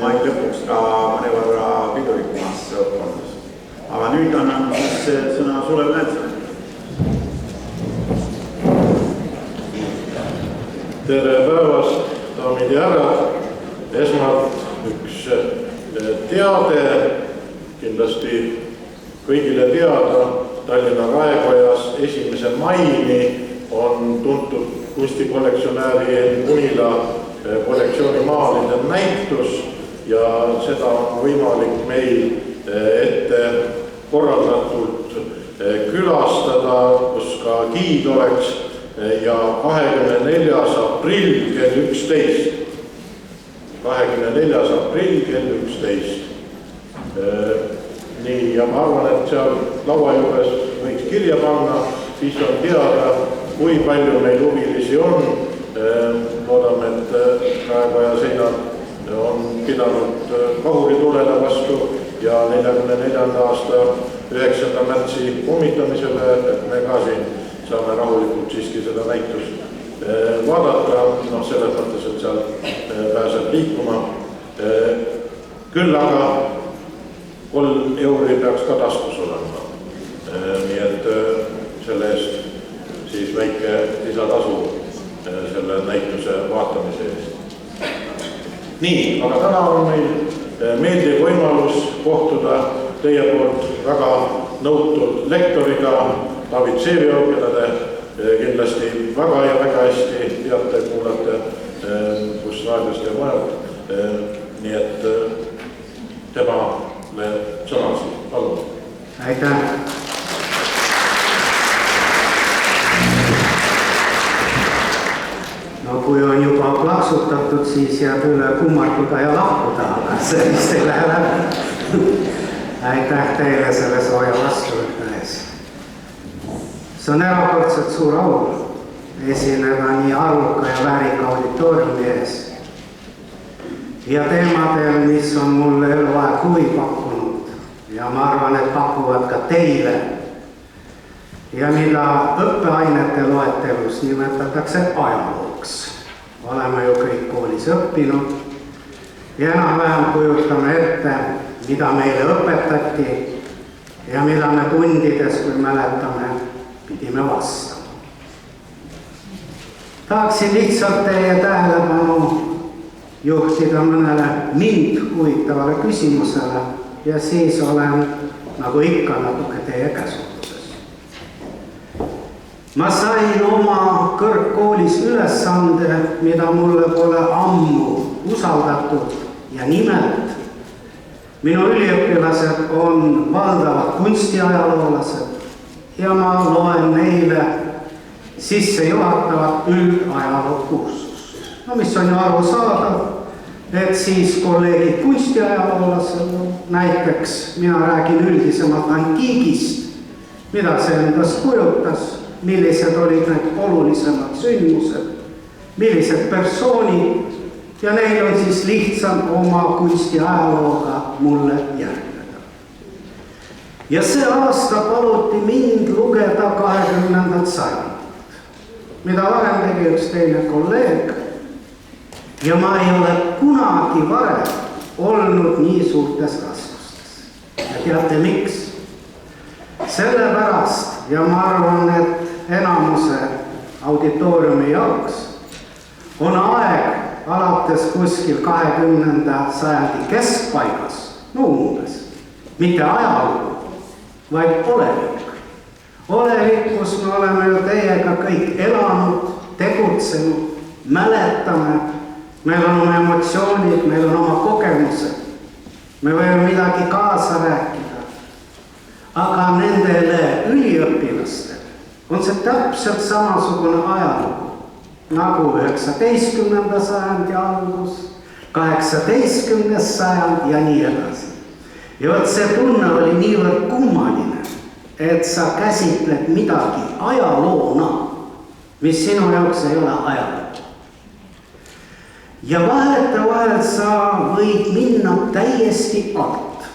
mai lõpuks ka mõnevõrra pidurikumas õppandas. Aga nüüd annan siis sõna Sulev Näetsale. Tere päevast, daamid ja härrad. Esmalt üks teade, kindlasti kõigile teada, Tallinna Raekojas 1. maini on tuntud kunstikollektsionääri Enn Punila kollektsioonimaalide näitus ja seda on võimalik meil ette korraldatult külastada, kus ka giid oleks ja 24. aprill kell 11. 24. aprill kell 11. Nii, ja ma arvan, et seal laua juures võiks kirja panna, siis on teada, kui palju meil huvilisi on. Loodame, et Raekoja seinad on pidanud kahuritulele vastu ja 44. aasta 9. märtsi pommitamisele, et me ka siin saame rahulikult siiski seda näitust vaadata, selles mõttes, et seal pääseb liikuma. Küll aga 3 euri peaks ka taskus olema. Nii et selle eest siis väike lisatasu selle näituse vaatamise eest. Nii, aga täna on meil meeldiv võimalus kohtuda teie poolt väga nõutud lektoriga David Vseviov, keda te kindlasti väga ja väga hästi teate, kuulate, kus raadiost ja mujalt. Nii et temale sõnasi, palun. Aitäh! No kui on juba plaksutatud, siis jääb üle kummarduda ja lahkuda, aga see vist ei lähe läbi. Aitäh teile selle sooja vastuvõtme ees. See on erakordselt suur au esineda nii arvuka ja väärika auditooriumi ees ja teemadel, mis on mulle eluaeg huvi pakkunud ja ma arvan, et pakuvad ka teile ja mida õppeainete loetelus nimetatakse ajalooks. Oleme ju kõik koolis õppinud ja enam-vähem kujutame ette, mida meile õpetati ja mida me tundides, kui mäletame, pidime vastama. Tahaksin lihtsalt teie tähelepanu juhtida mõnele mind huvitavale küsimusele ja siis olen, nagu ikka, natuke teie käsutuses. Ma sain oma kõrgkoolis ülesande, mida mulle pole ammu usaldatud ja nimelt minu üliõpilased on valdavad kunstiajaloolased ja ma loen neile sissejuhatavat üldajaloo kursust. No mis on ju arusaadav, et siis kolleegid kunstiajaloolased, näiteks mina räägin üldisemalt antiigist, mida see endast kujutas, millised olid need olulisemad sündmused, millised persoonid ja neil on siis lihtsam oma kunstiajalooga mulle järgneda. Ja see aasta paluti mind lugeda 20. sajandit, mida varem tegi üks teine kolleeg ja ma ei ole kunagi varem olnud nii suurtes raskustes. Ja teate miks? Sellepärast ja ma arvan, et enamuse auditooriumi jaoks on aeg alates kuskil 20. sajandi keskpaigas, no umbes, mitte ajalugu, vaid olevik. Olevik, kus me oleme ju teiega kõik elanud, tegutsenud, mäletame, meil on oma emotsioonid, meil on oma kogemused, me võime midagi kaasa rääkida, aga nendele üliõpilastele on see täpselt samasugune ajalugu, nagu 19. sajandi algus, 18. sajand ja nii edasi. Ja võt see tunne oli niivõrd kummaline, et sa käsitled midagi ajaloona, mis sinu jaoks ei ole ajalugu. Ja vahetevahel sa võid minna täiesti alt.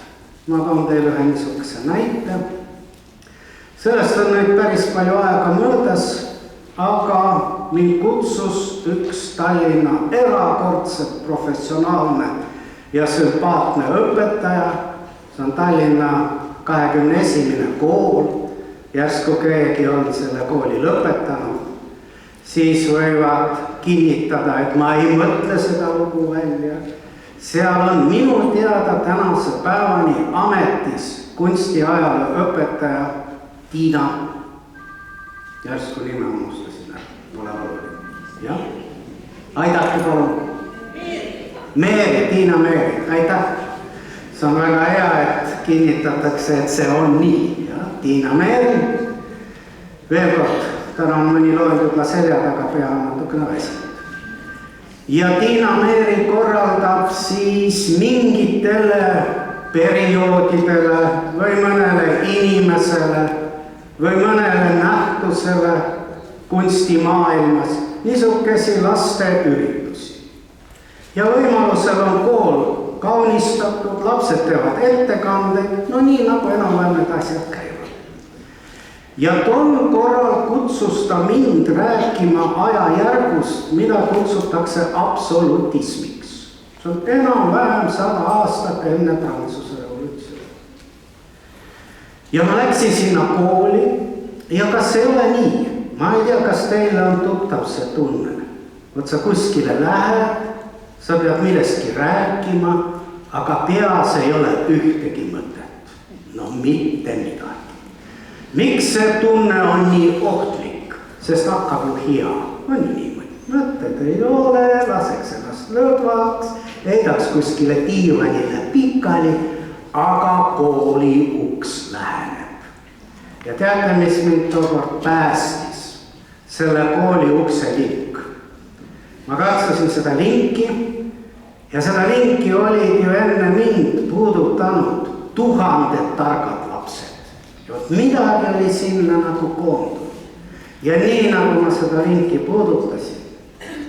Ma toon teile ühe niisuguse näite. Sellest on nüüd päris palju aega möödas, aga mind kutsus üks Tallinna erakordselt professionaalne ja sümpaatne õpetaja, see on Tallinna 21. kool, järsku keegi on selle kooli lõpetanud, siis võivad kinnitada, et ma ei mõtle seda lugu välja. Seal on minu teada tänase päevani ametis kunstiajaloo õpetaja Tiina. Järsku nime unustasin, pole oluline. Jah? Aidake palun. Meeri, Tiina Meeri, aitäh. See on väga hea, et kinnitatakse, et see on nii. Ja? Tiina Meeri. Veel kord, täna on mõni loend juba selja taga, pea natukene väsinud. Ja Tiina Meeri korraldab siis mingitele perioodidele või mõnele inimesele või mõnele nähtusele kunstimaailmas niisugesi laste üritusi. Ja võimalusel on kool kaunistatud, lapsed teevad ettekandeid, no nii nagu enam-vähem need asjad käivad. Ja tol korral kutsus ta mind rääkima ajajärgust, mida kutsutakse absolutismiks. See on enam-vähem 100 aastat enne Prantsuse revolutsiooni. Ja ma läksin sinna kooli ja kas ei ole nii? Ma ei tea, kas teile on tuttav see tunne. Võt sa kuskile lähed, sa pead millestki rääkima, aga peas ei ole ühtegi mõtet. No mitte midagi. Miks see tunne on nii ohtlik? Sest hakkab ju hea. On ju niimoodi. Mõtted ei ole, laseks ennast lõdvaks, heidaks kuskile diivanile pikali, aga kooli uks läheneb. Ja teate, mis mind tookord päästis? Selle kooli ukse link. Ma katsusin seda linki ja seda linki olid ju enne mind puudutanud 1000 targad lapsed. Midagi oli sinna nagu koondunud. Ja nii nagu ma seda linki puudutasin,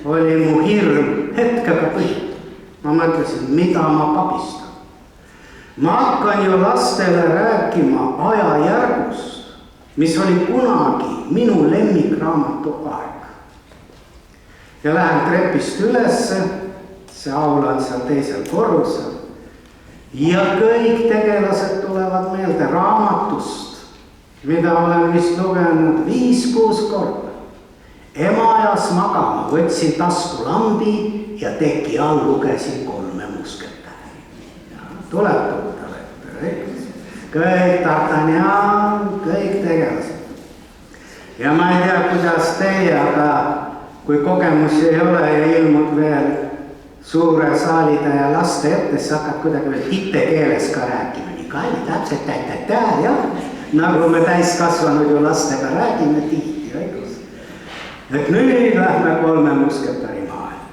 oli mu hirm hetkega põhjud. Ma mõtlesin, mida ma papistan. Ma hakkan ju lastele rääkima ajajärgust, mis oli kunagi minu lemmikraamatu aeg. Ja lähen trepist ülesse, see aula on seal teisel korrusel. Ja kõik tegelased tulevad meelde raamatust, mida olen vist lugenud 5-6 korda. Ema ajas magama, võtsin tasku lambi ja teki all lugesin 3 musketäri. Tuleb tuttav ette, kõik D'Artagnan, kõik tegelased. Ja ma ei tea, kuidas teie, aga kui kogemusi ei ole ja ilmud veel suure saalide ja laste ette, siis hakkad kuidagi veel titte keeles ka rääkima. Nii kalli täpselt täitätä, jah. Nagu me täiskasvanud ju lastega räägime tihti, õigus. Et nüüd lähme 3 musketäri maailma.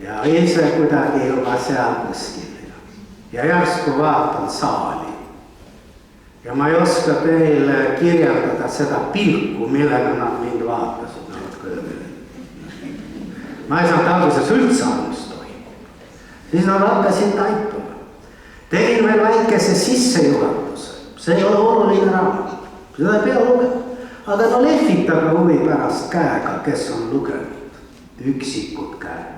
Ja ise kuidagi juba seal kuskil. Ja järsku vaatan saali. Ja ma ei oska teile kirjeldada seda pilku, millega nad mind vaatasid. Ma ei saanud alguses üldse alust toimub. Siis nad hakkasid taipuma. Tegin veel väikese sissejuhatuse. See ei ole oluline raamat. Seda ei pea lugema. Aga no lehvitage huvi pärast käega, kes on lugenud. Üksikud käed.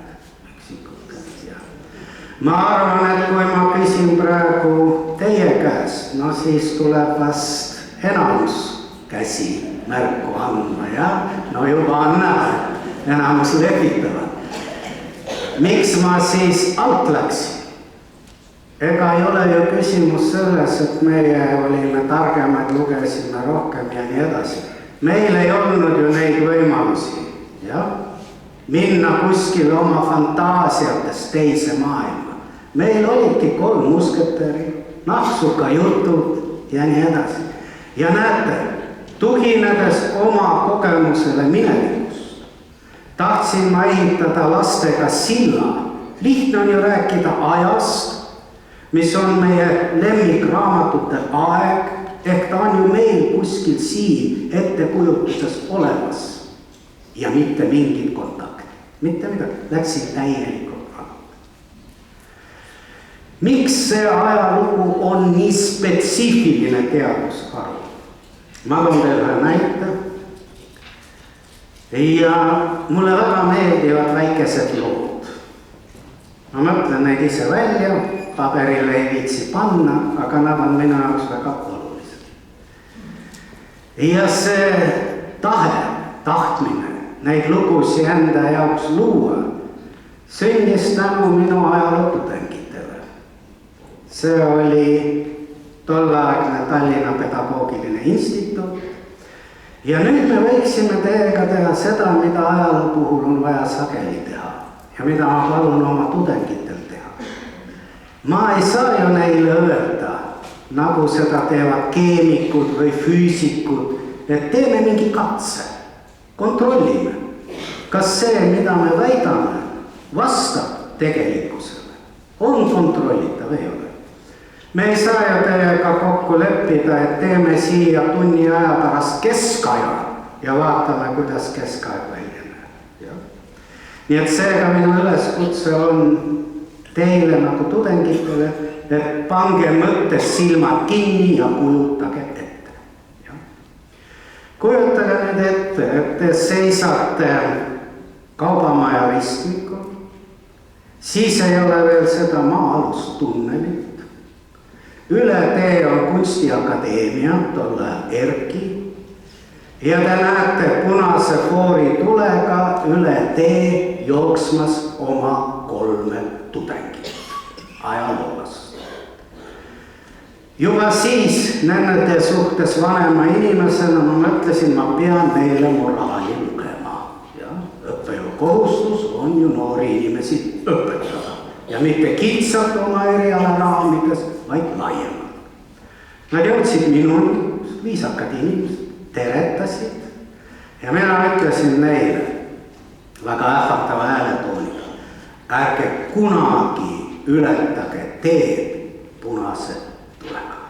Ma arvan, et kui ma küsin praegu teie käest, no siis tuleb vast enamus käsi märku andma, ja? No juba on näha, enamus lehvitavad. Miks ma siis alt läksin? Ega ei ole ju küsimus selles, et meie olime targemad, lugesime rohkem ja nii edasi. Meil ei olnud ju neid võimalusi, jah? Minna kuskil oma fantaasiates teise maailma. Meil olidki 3 musketäri, nahksuka jutud ja nii edasi. Ja näete, tuginedes oma kogemusele minevikust, tahtsin ma ehitada lastega silla. Lihtne on ju rääkida ajast, mis on meie lemmikraamatute aeg, ehk ta on ju meil kuskil siin ettekujutuses olemas. Ja mitte mingit kontakti, mitte midagi, läksin täielikult. Miks see ajalugu on nii spetsiifiline teadusharu? Ma toon teile ühe näite. Ja mulle väga meeldivad väikesed lood. ma mõtlen neid ise välja, paberile ei viitsi panna, aga nad on minu jaoks väga olulised. Ja see tahtmine neid lugusi enda jaoks luua sündis tänu minu ajalootudengitele. See oli tolleaegne Tallinna Pedagoogiline Instituut. Ja nüüd me võiksime teiega teha seda, mida ajaloo puhul on vaja sageli teha ja mida ma palun oma tudengitel teha. Ma ei saa ju neile öelda, nagu seda teevad keemikud või füüsikud, et teeme mingi katse, kontrollime, kas see, mida me väidame, vastab tegelikkusele, on kontrollitav, ei ole. Me ei saa ju teiega kokku leppida, et teeme siia tunni aja pärast keskaja ja vaatame, kuidas keskaeg välja näeb. Nii et seega minu üleskutse on teile nagu tudengitele, et pange mõttes silmad kinni ja kujutage ette. Kujutage nüüd ette, et te seisate kaubamaja ristmikul, siis ei ole veel seda maa-alust tunnelit. Üle tee on Kunstiakadeemia, tolle Erki, ja te näete punase foori tulega üle tee jooksmas oma 3 tudengit, ajaloolast. Juba siis nende suhtes vanema inimesena ma mõtlesin, ma pean neile moraali lugema. Õppejõu kohustus on ju noori inimesi õpetada ja mitte kitsalt oma eriala raamides, vaid laiemalt. Nad jõudsid minuni, viisakad inimesed, teretasid ja mina ütlesin neile väga ähvatava hääletooniga, ärge kunagi ületage teed punase tulega.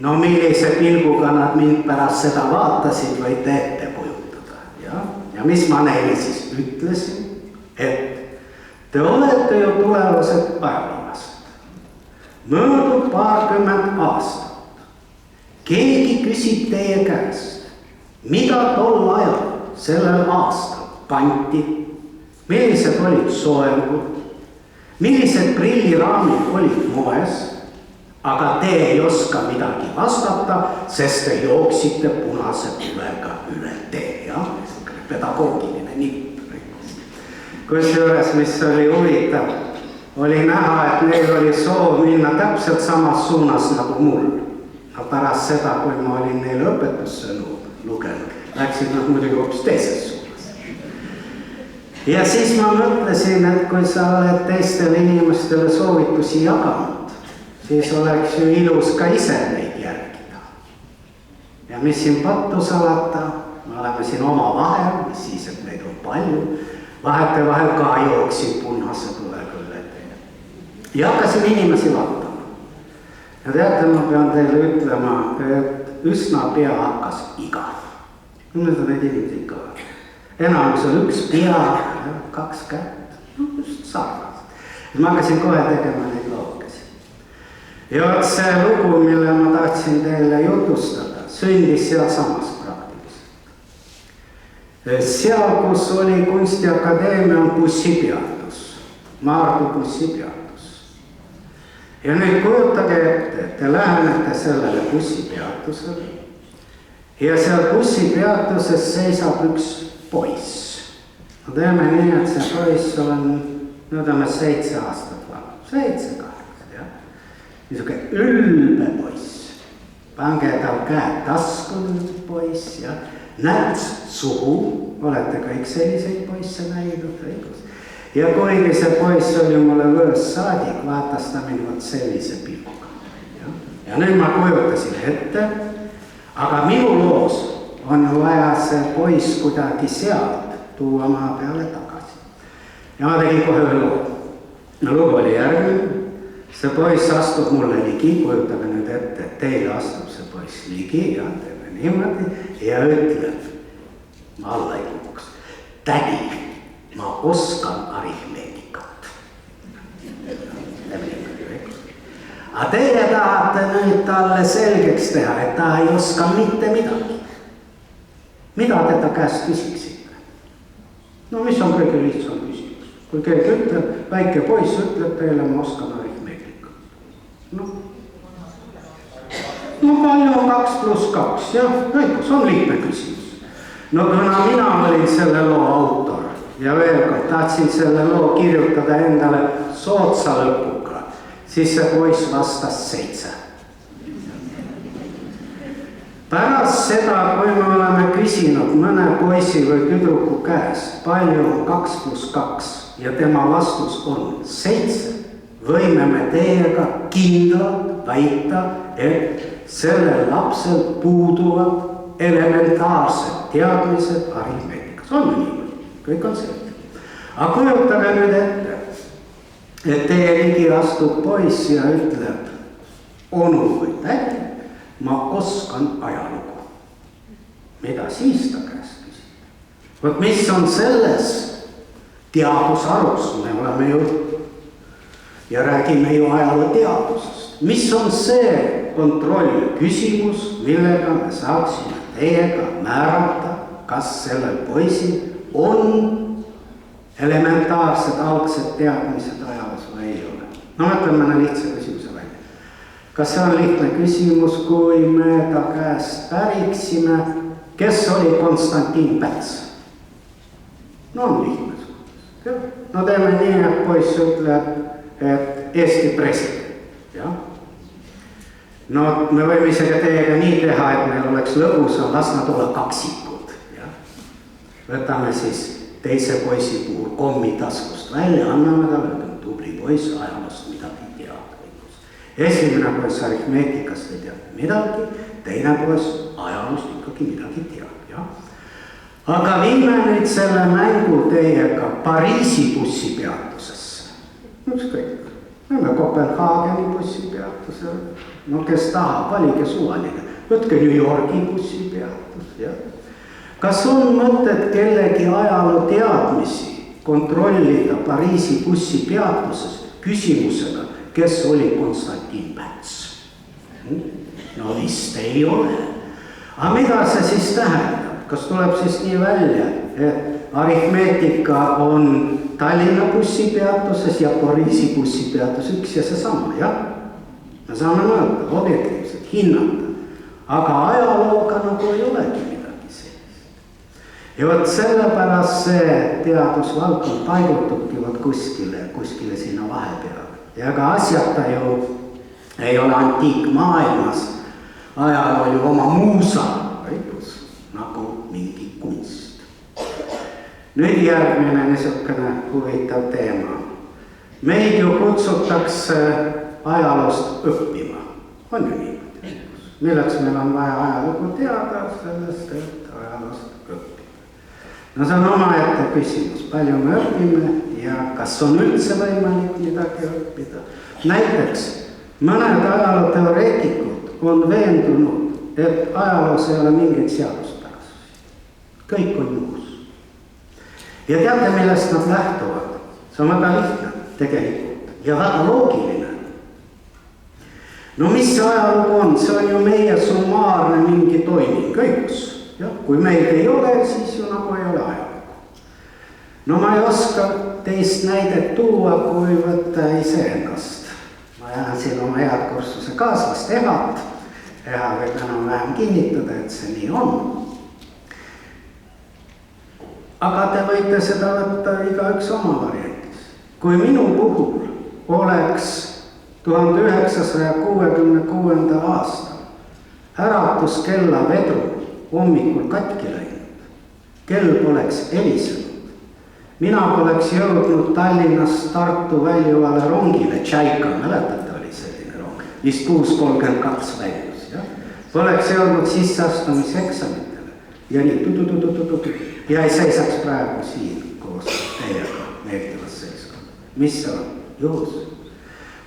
No millise pilguga nad mind pärast seda vaatasid, võite ette kujutada. Ja mis ma neile siis ütlesin, et te olete ju tulevased ajaloolased. Möödub 20 aastat. Keegi küsib teie käest, mida tol ajal sellel aastal kanti, millised olid soengud, millised prilliraamid olid moes, aga te ei oska midagi vastata, sest te jooksite punase tulega üle tee. Pedagoogiline nipp. Kusjuures, mis oli huvitav, oli näha, et neil oli soov minna täpselt samas suunas nagu mul. Pärast seda, kui ma olin neile õpetusse lugenud, läksid nad muidugi hoopis teises suunas. Ja siis ma mõtlesin, et kui sa oled teistele inimestele soovitusi jaganud, siis oleks ju ilus ka ise neid järgida. Ja mis siin pattu salata, me oleme siin oma vahel, mis siis, et meid on palju, vahetevahel ka jooksin punase tulega üle tee. Ja hakkasin inimesi vaatama. Ja teate, ma pean teile ütlema, et üsna pea hakkas igav. Need on need inimesed ikka. Enamus on 1 pea, 2 kätt, just sarnast. Ma hakkasin kohe tegema neid loogesi. Ja see lugu, mille ma tahtsin teile jutustada, sündis seal samas praktiliselt. Seal, kus oli Kunstiakadeemia, on bussipeatus. Maardu bussipeatus. Ja nüüd kujutage ette, te lähenete sellele bussipeatusele ja seal bussipeatuses seisab üks poiss. No teeme nii, et see poiss on, ütleme 7 aastat vana, 7-8, jah. Niisuke ülbe poiss. Pange tal käed taskunud poiss ja näts suhu, olete kõik selliseid poisse näinud, õigus. Ja kuigi see poiss oli mulle võõrs saadik, vaatas ta minult sellise pilguga. Ja nüüd ma kujutasin ette, aga minu loos on ju vaja see poiss kuidagi sealt tuua maa peale tagasi. Ja ma tegin kohe ühe loo. Lugu oli järgmine. See poiss astub mulle ligi, kujutage nüüd ette, et teile astub see poiss ligi ja teeme niimoodi ja ütleb, ma alla ei kukuks, tädi. Ma oskan aritmeetikat. Aga teie tahate nüüd talle selgeks teha, et ta ei oska mitte midagi. Mida te ta käest küsiksite? No mis on kõige lihtsam küsimus? Kui keegi ütleb, väike poiss ütleb teile, ma oskan aritmeetikat. No palju on 2 + 2, jah, õigus, on lihtne küsimus. No kuna mina olin selle loo autor ja veel kord tahtsin selle loo kirjutada endale sootsa lõpuga, siis see poiss vastas 7. Pärast seda, kui me oleme küsinud mõne poisi või tüdruku käest, palju on 2 + 2 ja tema vastus on 7, võime me teiega kindlalt väita, et sellel lapsel puuduvad elementaarsed teadmised aritmeetikas. On niimoodi, kõik on selge. Aga kujutage nüüd ette, et teie ligi astub poiss ja ütleb, onu või tädi, ma oskan ajalugu. Mida siis ta käest küsib? Vot mis on selles teadusarus, me oleme ju ja räägime ju ajaloo teadusest. Mis on see kontroll küsimus, millega me saaksime teiega määrata, kas sellel poisil on elementaarsed algsed teadmised ajaloos või ei ole. No mõtleme mõne lihtsa küsimuse välja. Kas see on lihtne küsimus, kui me ta käest päriksime, kes oli Konstantin Päts? No on lihtne. No teeme nii, et poiss ütleb, et Eesti president, jah. No me võime isegi teiega nii teha, et meil oleks lõbusam, las nad olla kaksikud, jah. Võtame siis teise poisi puhul kommi taskust välja, anname talle, tubli poiss ajaloost midagi teab. Esimene poiss aritmeetikast ei teab midagi, teine poiss ajaloost ikkagi midagi teab, jah. Aga viime nüüd selle mängu teiega Pariisi bussipeatusesse. Ükskõik, võime Kopenhaageni bussipeatusele. No kes tahab, valige suvaline. Võtke New Yorki bussipeatus, jah. Kas on mõtet kellegi ajaloo teadmisi kontrollida Pariisi bussipeatuses küsimusega, kes oli Konstantin Päts? No vist ei ole. Aga mida see siis tähendab? Kas tuleb siis nii välja, et aritmeetika on Tallinna bussipeatuses ja Pariisi bussipeatus üks ja seesama, jah? Me saame mõelda, objektiivselt, hinnata. Aga ajalooga nagu ei olegi midagi sellist. Ja võt sellepärast see teadusvaldkond paigutubki kuskile sinna vahepeale. Ja ka asjata ju ei ole antiikmaailmas ajaloo ju oma muusa, õigus, nagu mingi kunst. Nüüd järgmine niisugune huvitav teema. Meid ju kutsutakse ajaloost õppima. On ju niimoodi. Milleks meil on vaja ajalugu teada, sellest, et ajaloost õppima. No see on omaette küsimus, palju me õpime ja kas on üldse võimalik midagi õppida. Näiteks mõned ajalooteoreetikud on veendunud, et ajaloos ei ole mingeid seaduspärasusi. Kõik on juhus. Ja teate, millest nad lähtuvad? See on väga lihtne tegelikult ja väga loogiline. No mis see ajalugu on? See on ju meie summaarne mingi toiming, õigus. Ja, kui meid ei ole, siis ju nagu ei ole ajalugu. No ma ei oska teist näidet tuua, kui võtta iseennast. Ma jään siin oma head kursuse kaaslast Evat. Ja võib enam-vähem kinnitada, et see nii on. Aga te võite seda võtta igaüks oma variandis. Kui minu puhul oleks 1966. aastal äratuskella vedru hommikul katki läinud, kell poleks helisenud, mina poleks jõudnud Tallinnast Tartu väljuvale rongile, Tšaika, mäletate, oli selline rong, vist 6:32 väljus, jah? Poleks jõudnud sisseastumiseksamitele ja nii ja ei seisaks praegu siin koos teiega meeldivas seltskonnas. Mis see on? Juhus.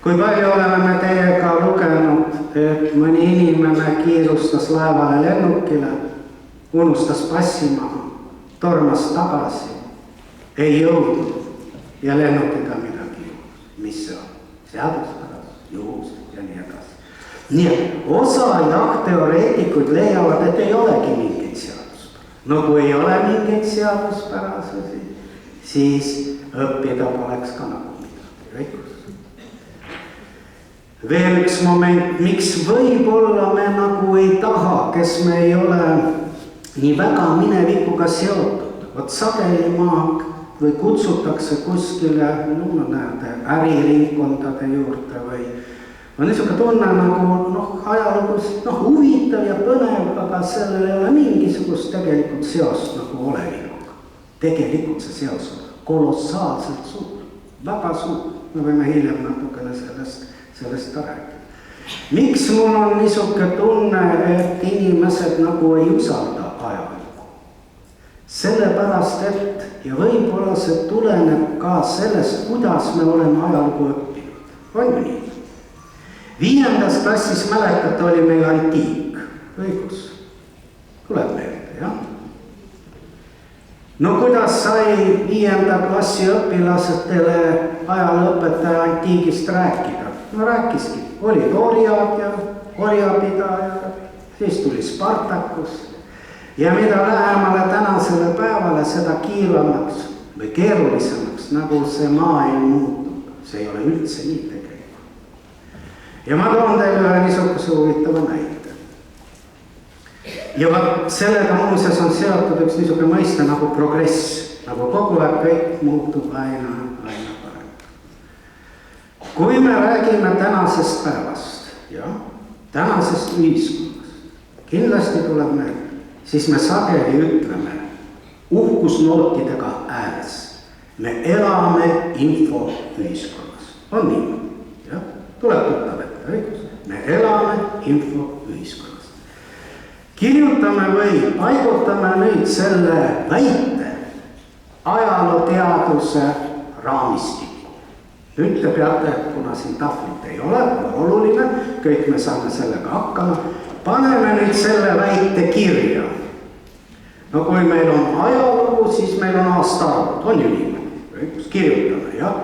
Kui palju oleme me teiega lugenud, et mõni inimene kiirustas laevale lennukile, unustas passi maha, tormas tagasi, ei jõudnud ja lennukiga midagi juhus. Mis see on? Seaduspärast, juhus ja nii edasi. Nii et osa teoreetikud leiavad, et ei olegi mingeid seaduspärast. No kui ei ole mingeid seaduspärasusi, siis õppida poleks ka nagu midagi, õigus. Veel üks moment, miks võib-olla me nagu ei taha, kes me ei ole nii väga minevikuga seotud. Vot sageli maak või kutsutakse kuskile, no näete, äriringkondade juurde või on niisugune tunne nagu ajalogus huvitav ja põnev, aga sellel ei ole mingisugust tegelikult seost nagu olevikuga. Tegelikult see seos on kolossaalselt suur, väga suur. Me võime hiljem natukene sellest ka rääkida. Miks mul on niisugune tunne, et inimesed nagu ei usalda ajalugu? Sellepärast, et ja võib-olla see tuleneb ka sellest, kuidas me oleme ajalugu õppinud. On ju nii? 5. klassis mäletate, oli meil antiik, õigus. Tuleb meelde, jah? No kuidas sai 5. klassi õpilasetele ajalooõpetaja antiigist rääkida? No rääkiski, oli orjad ja orjapidaja, siis tuli Spartakus ja mida lähemale tänasele päevale, seda kiiremaks või keerulisemaks, nagu see maailm muutub. See ei ole üldse nii tegelikult. Ja ma toon teile ühe niisuguse huvitava näite. Ja sellega muuseas on seotud üks niisugune mõiste nagu progress, nagu kogu aeg kõik muutub aina parem. Kui me räägime tänasest päevast, tänasest ühiskonnast, kindlasti tuleb meelde, siis me sageli ütleme uhkusnootidega ääres. Me elame infoühiskonnas. On niimoodi, jah? Tuleb tuttav ette, õigus. Me elame infoühiskonnas. Kirjutame või paigutame nüüd selle väite ajalooteaduse raamistikku. Nüüd te peate, kuna siin tahvlit ei ole, pole oluline, kõik me saame sellega hakkama, paneme nüüd selle väite kirja. No kui meil on ajalugu, siis meil on aastaarvud, on ju niimoodi. Kirjutame, jah,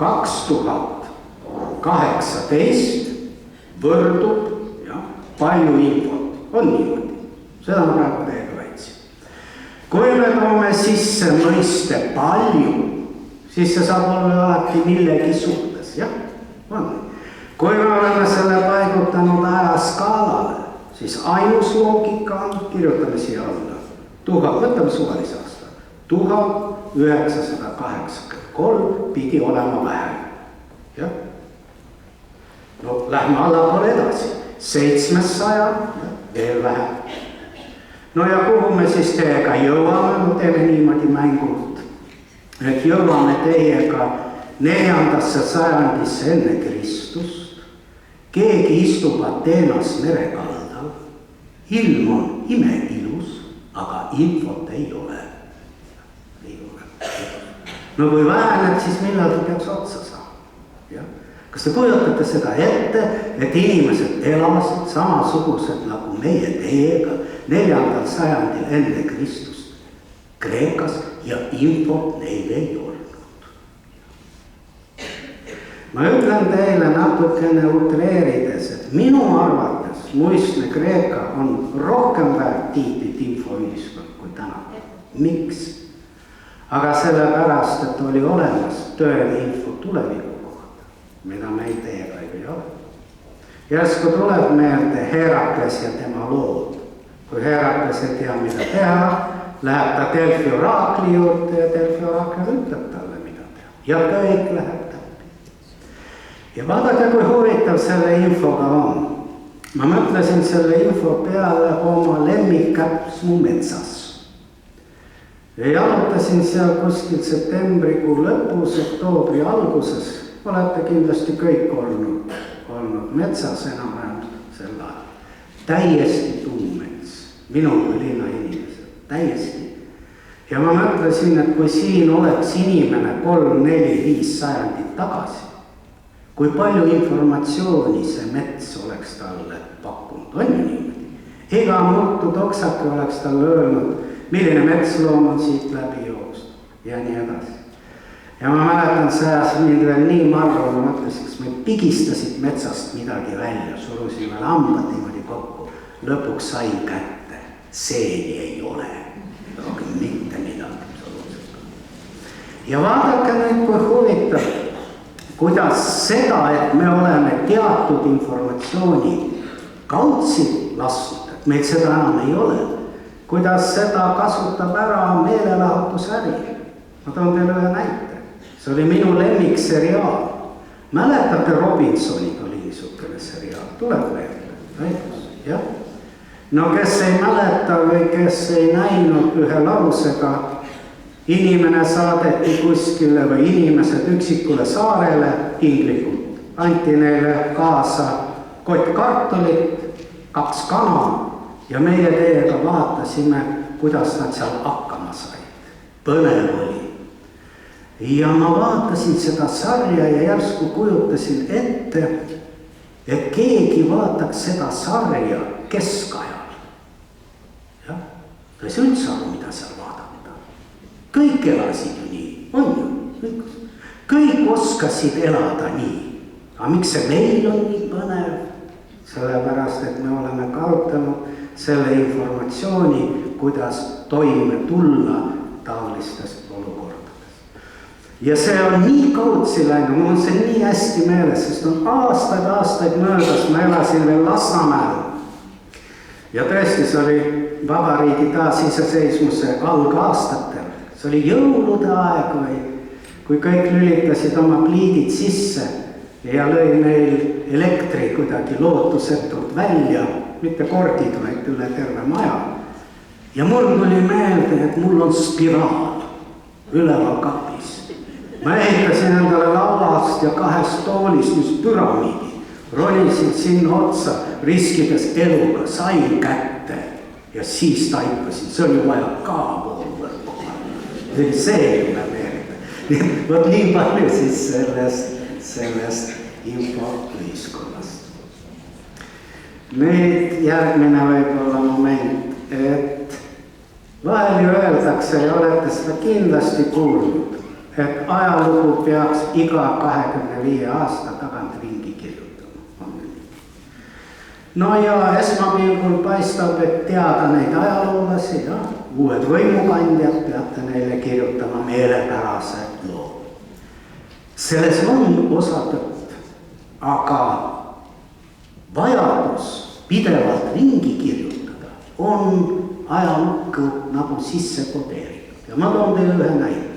2018 võrdub, jah, palju infot, on niimoodi. Seda ma praegu teiega väitsin. Kui me toome sisse mõiste palju, siis see saab olla alati millegi suhtes, jah, on. Kui me oleme selle paigutanud ajaskaalale, siis ainus loogika on, kirjutame siia alla, võtame suvalise aasta, 1983 pidi olema vähem, jah. No lähme allapoole edasi, 700, veel vähem. No ja kuhu me siis teiega jõuame, no teeme niimoodi mängult, et jõuame teiega 4. sajandisse enne Kristust, keegi istub Ateenas merekaldal, ilm on imeilus, aga infot ei ole. No kui väheneb, siis millal ta peaks otsa saama, jah? Kas te kujutate seda ette, et inimesed elasid samasugused nagu meie teiega 4. sajandil enne Kristust Kreekas ja infot neil ei olnud? Ma ütlen teile natukene utreerides, et minu arvates muistne Kreeka on rohkem väärt tiitlit infoühiskond kui täna. Miks? Aga sellepärast, et oli olemas tõeline info tuleviku kohta, mida meil teiega ei ole. Järsku tuleb meelde Herakles ja tema lood. Kui Herakles ei tea, mida teha, läheb ta Delfi oraakli juurde ja Delfi oraakler ütleb talle, mida teha. Ja kõik läheb täppi. Ja vaadake, kui huvitav selle infoga on. Ma mõtlesin selle info peale oma lemmikkäpsmu metsas. Ja jalutasin seal kuskil septembrikuu lõpus, oktoobri alguses. Olete kindlasti kõik olnud metsas enam-vähem sel ajal. Täiesti tummets, minu kui linna inimesed, täiesti. Ja ma mõtlesin, et kui siin oleks inimene 3, 4, 5 sajandit tagasi, kui palju informatsiooni see mets oleks talle pakkunud, on ju niimoodi. Iga muuttu toksake oleks talle öelnud, milline metsloom on siit läbi jooksnud ja nii edasi. Ja ma mäletan, see ajas mind veel nii marru, ma mõtlesin, kas me pigistasid metsast midagi välja, surusime lambad niimoodi kokku, lõpuks sain kätte, seeni ei ole, rohkem mitte midagi. Ja vaadake nüüd, kui huvitav, kuidas seda, et me oleme teatud informatsiooni kaudsi lasnud, et meil seda enam ei ole, kuidas seda kasutab ära meelelahutusäri. Ma toon teile ühe näite. See oli minu lemmikseriaal. Mäletate, Robinsonid oli niisugune seriaal, tuleb meelde, jah? No kes ei mäleta või kes ei näinud ühe lausega, inimene saadeti kuskile või inimesed üksikule saarele tinglikult. Anti neile kaasa kott kartulit, 2 kana ja meie teiega vaatasime, kuidas nad seal hakkama said. Põnev oli. Ja ma vaatasin seda sarja ja järsku kujutasin ette, et keegi vaataks seda sarja keskajal. Jah, ta ei saa üldse aru, mida seal vaadata. Kõik elasid ju nii, on ju. Kõik oskasid elada nii. Aga miks see meil on nii põnev? Sellepärast, et me oleme kaotanud selle informatsiooni, kuidas toime tulla taolistest olukordades. Ja see on nii kaudsi läinud, mul on see nii hästi meeles, sest on aastaid möödas, ma elasin veel Lasnamäel. Ja tõesti, see oli vabariigi taasiseseisvuse algaastatel. See oli jõulude aeg või kui kõik lülitasid oma pliidid sisse ja lõi meil elektri kuidagi lootusetult välja, mitte kordid, vaid üle terve maja. Ja mul tuli meelde, et mul on spiraal üleval kapis. Ma ehitasin endale lauast ja 2 toolist, mis püramiidi. Ronisin sinna otsa, riskides eluga, sain kätte ja siis taipasin. See oli vaja ka poolvõrgu. See ei ole meelde. Võt nii palju siis sellest infoühiskonnast. Nüüd järgmine võib-olla moment, et vahel ju öeldakse ja olete seda kindlasti kuulnud, et ajalugu peaks iga 25 aasta tagant ringi kirjutama. No ja esmapilgul paistab, et teada neid ajaloolasi, ja uued võimukandjad peate neile kirjutama meelepärased lood. Selles on osa tõtt, aga vajadus pidevalt ringi kirjutada on ajalukku nagu sisse kodeeritud. Ja ma toon teile ühe näite.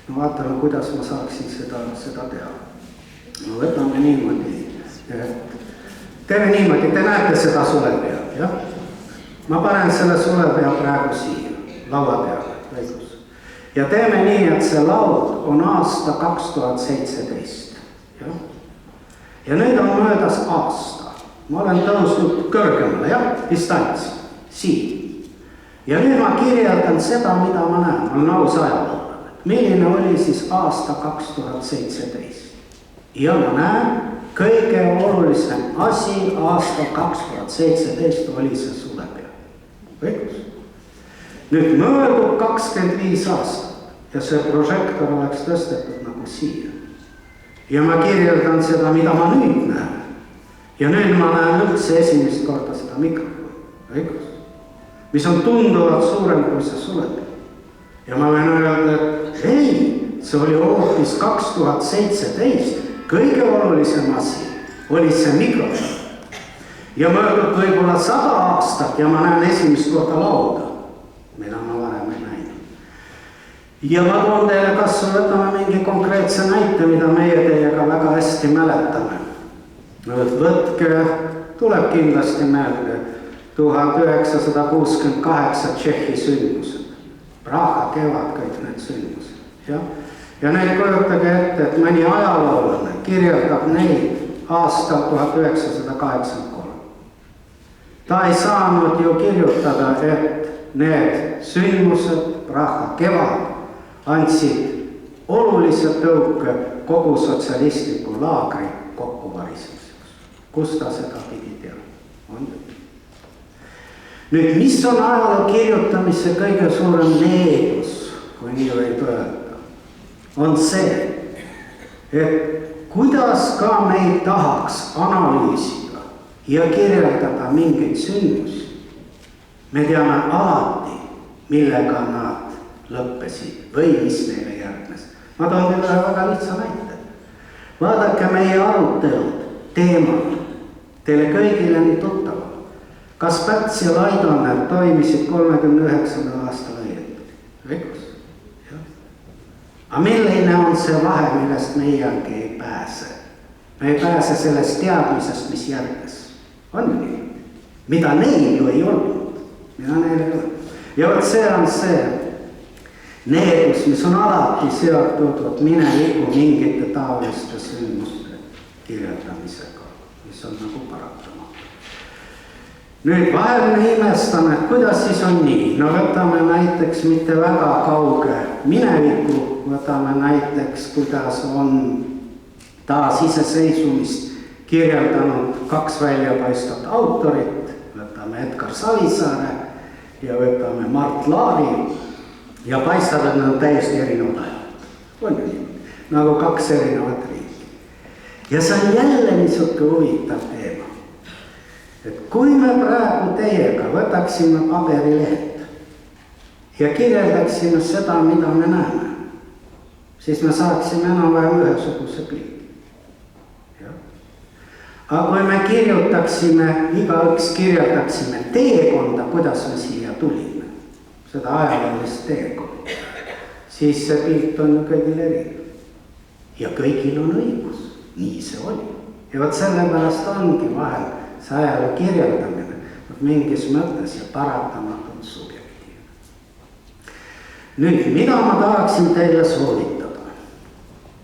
No vaatame, kuidas ma saaksin seda teha. No võtame niimoodi, teeme niimoodi, te näete seda sulepead, jah? Ma panen selle sulepea praegu siia, laua peale, lõigus. Ja teeme nii, et see laud on aasta 2017, jah? Ja nüüd on möödas aasta. Ma olen tõusnud kõrgemale, jah? Distants, siin. Ja nüüd ma kirjeldan seda, mida ma näen, ma olen aus ajaloo. Milline oli siis aasta 2017? Ja ma näen, kõige olulisem asi aasta 2017 oli see sulepea. Õigus? Nüüd möödub 25 aastat ja see prožektor oleks tõstetud nagu siia. Ja ma kirjeldan seda, mida ma nüüd näen. Ja nüüd ma näen üldse esimest korda seda mikrofoni. Õigus? Mis on tunduvalt suurem kui see sulepea. Ja ma võin öelda, et ei, see oli hoopis 2017, kõige olulisem asi oli see mikrofon. Ja möödub võib-olla 100 aastat ja ma näen esimest korda lauda, mida ma varem ei näinud. Ja ma toon teile kas võtame mingi konkreetse näite, mida meie teiega väga hästi mäletame. Võtke, tuleb kindlasti meelde 1968 Tšehhi sündmused. Praha kevad kõik need sündmused. Ja neid kujutage ette, et mõni ajaloolane kirjeldab neid aastal 1983. Ta ei saanud ju kirjutada, et need sündmused, Praha kevad, andsid olulise tõuke kogu sotsialistliku laagri kokkuvarisemiseks. Kus ta seda pidi teha? Nüüd, mis on ajaloo kirjutamise kõige suurem needus, kui nii võib öelda, on see, et kuidas ka me ei tahaks analüüsida ja kirjeldada mingeid sündmusi, me teame alati, millega nad lõppesid või mis neile järgnes. Ma toon teile ühe väga lihtsa näite. Vaadake meie arutelud, teemad, teile kõigile nii tuttavad. Kas Päts ja Laidoner toimisid 39. aastal õieti? Õigus? Aga milline on see vahe, millest meiegi ei pääse? Me ei pääse sellest teadmisest, mis järgnes. On ju nii? Mida neil ju ei olnud. Mida neil ei olnud. Ja võt see on see needus, mis on alati seotud mineviku mingite taoliste sündmuste kirjeldamisega, mis on nagu paratamatu. Nüüd vahel me imestame, kuidas siis on nii. No võtame näiteks mitte väga kauge mineviku, võtame näiteks, kuidas on taas iseseisvumist kirjeldanud 2 väljapaistvat autorit, võtame Edgar Savisaare ja võtame Mart Laari ja paistab, et nad on täiesti erinevad ajad. On ju nii? Nagu 2 erinevat riiki. Ja see on jälle niisugune huvitav teema. Et kui me praegu teiega võtaksime paberilehed ja kirjeldaksime seda, mida me näeme, siis me saaksime enam-vähem ühesuguse pildi. Aga kui me kirjutaksime, igaüks kirjeldaksime teekonda, kuidas me siia tulime, seda ajaloolist teekonda, siis see pilt on ju kõigil erinev. Ja kõigil on õigus, nii see oli. Ja võt sellepärast ongi vahel see ajaloo kirjeldamine mingis mõttes ja paratamatult subjektiivne. Nüüd, mida ma tahaksin teile soovitada?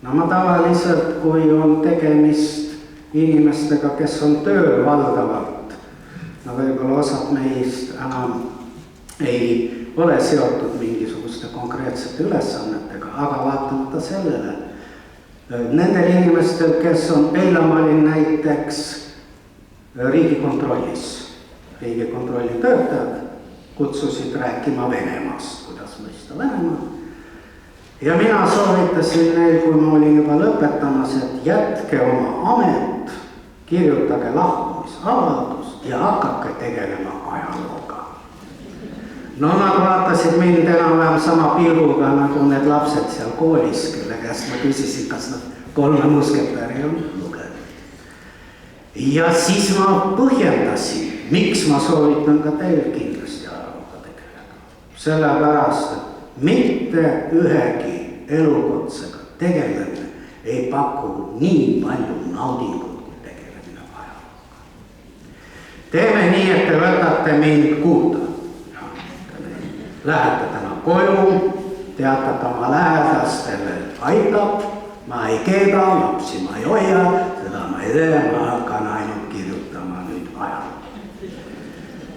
No ma tavaliselt, kui on tegemist inimestega, kes on tööl valdavalt, no võib-olla osad meist enam ei ole seotud mingisuguste konkreetsete ülesannetega, aga vaatamata sellele, nendel inimestel, kes on, eile ma olin näiteks Riigikontrollis, Riigikontrolli töötajad kutsusid rääkima Venemaast, kuidas mõista Venemaa. Ja mina soovitasin neil, kui ma olin juba lõpetamas, et jätke oma amet, kirjutage lahkumisavaldus ja hakake tegelema ajalooga. No nad vaatasid mind enam-vähem sama pilguga nagu need lapsed seal koolis, kelle käest ma küsisin, kas nad 3 musketäri on lugenud. Ja siis ma põhjendasin, miks ma soovitan ka teil kindlasti ajalooga tegeleda. Sellepärast, et mitte ühegi elukutsega tegelemine ei paku nii palju naudingut, kui tegelemine ajalooga. Teeme nii, et te võtate mind kuulda. Lähete täna koju, teatate oma lähedastele, aitab, ma ei keeda, lapsi ma ei hoia, seda ma ei tee, ma hakkan ainult kirjutama nüüd ajalooga.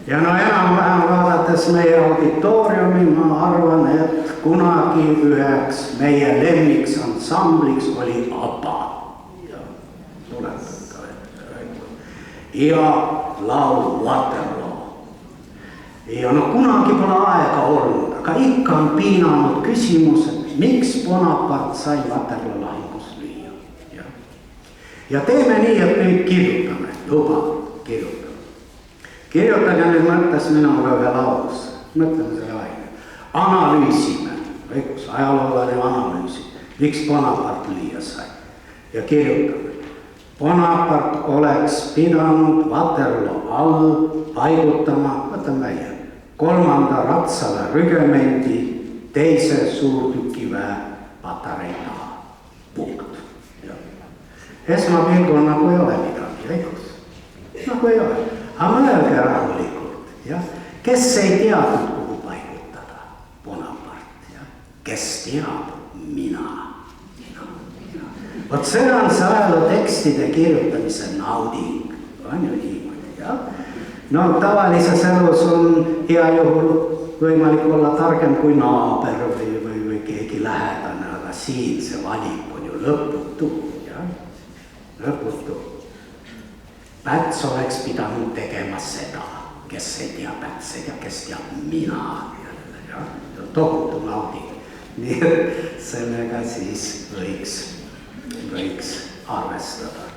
Ja no enam-vähem vaadates meie auditooriumi, ma arvan, et kunagi üheks meie lemmiks ansambliks oli ABBA. Ja laul Waterloo. Ja no kunagi pole aega olnud, aga ikka on piinanud küsimus, et miks Bonaparte sai Waterloo lahingus lüüa. Ja teeme nii, et nüüd kirjutame, juba kirjutame. Kirjutage nüüd mõttes minuga ühe laulus, mõtleme selle aega. Analüüsime, õigus, ajaloolane analüüsi, miks Bonaparte lüüa sai. Ja kirjutame. Bonaparte oleks pidanud Waterloo all paigutama, võtame välja, 3. Ratsala rügemendi 2. suurtükiväe patarei taha. Punkt. Esmapilgul nagu ei ole midagi, õigus? Nagu ei ole. Aga mõelge rahulikult, kes ei teadnud, kuhu paigutada? Bonaparte, kes teab? Mina. Vot see on see ajaloo tekstide kirjutamise nauding, on ju niimoodi, No tavalises elus on hea juhul võimalik olla targem kui naaber või keegi lähedane, aga siin see valik on ju lõputu, lõputu. Päts oleks pidanud tegema seda, kes ei tea Pätseid ja kes teab mina. Tohutu nauding. Nii et sellega siis võiks arvestada.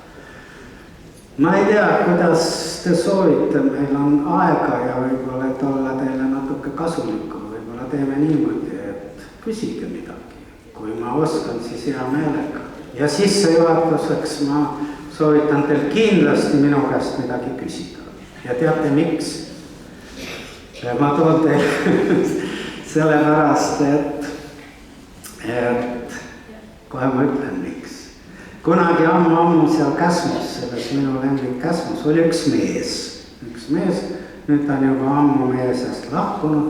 Ma ei tea, kuidas te soovite, meil on aega ja võib-olla, et olla teile natuke kasulikum. Võib-olla teeme niimoodi, et küsige midagi. Kui ma oskan, siis hea meelega. Ja sissejuhatuseks ma soovitan teil kindlasti minu käest midagi küsida. Ja teate miks? Ma toon teile sellepärast, et kohe ma ütlen miks. Kunagi ammu seal Käsmus, selles minu lembik Käsmus, oli üks mees, nüüd ta on juba ammu meie seast lahkunud